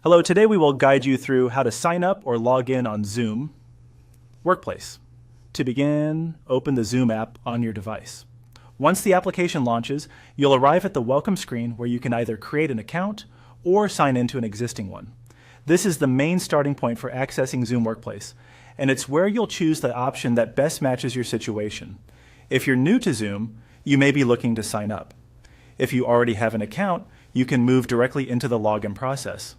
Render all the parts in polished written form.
Hello, today we will guide you through how to sign up or log in on Zoom Workplace. To begin, open the Zoom app on your device. Once the application launches, you'll arrive at the welcome screen where you can either create an account or sign into an existing one. This is the main starting point for accessing Zoom Workplace, and it's where you'll choose the option that best matches your situation. If you're new to Zoom, you may be looking to sign up. If you already have an account, you can move directly into the login process.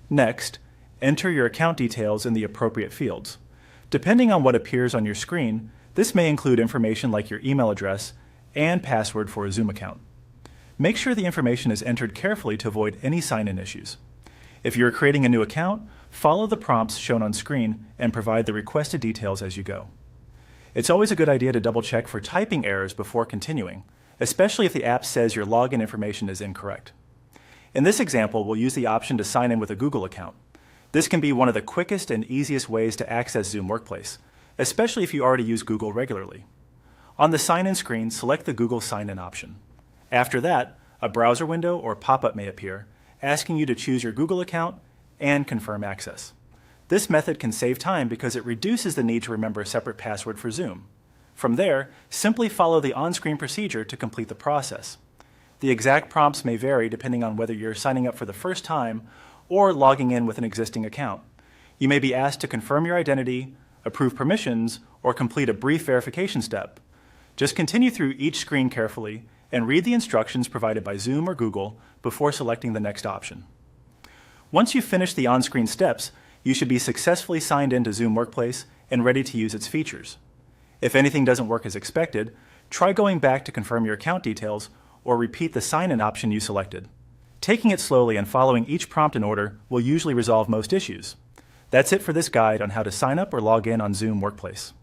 Next, enter your account details in the appropriate fields. Depending on what appears on your screen, this may include information like your email address and password for a Zoom account. Make sure the information is entered carefully to avoid any sign-in issues. If you're creating a new account, follow the prompts shown on screen and provide the requested details as you go. It's always a good idea to double-check for typing errors before continuing, especially if the app says your login information is incorrect. In this example, we'll use the option to sign in with a Google account. This can be one of the quickest and easiest ways to access Zoom Workplace, especially if you already use Google regularly. On the sign-in screen, select the Google sign-in option. After that, a browser window or pop-up may appear, asking you to choose your Google account and confirm access. This method can save time because it reduces the need to remember a separate password for Zoom. From there, simply follow the on-screen procedure to complete the process. The exact prompts may vary depending on whether you're signing up for the first time or logging in with an existing account. You may be asked to confirm your identity, approve permissions, or complete a brief verification step. Just continue through each screen carefully and read the instructions provided by Zoom or Google before selecting the next option. Once you've finished the on-screen steps, you should be successfully signed into Zoom Workplace and ready to use its features. If anything doesn't work as expected, try going back to confirm your account details or repeat the sign-in option you selected. Taking it slowly and following each prompt in order will usually resolve most issues. That's it for this guide on how to sign up or log in on Zoom Workplace.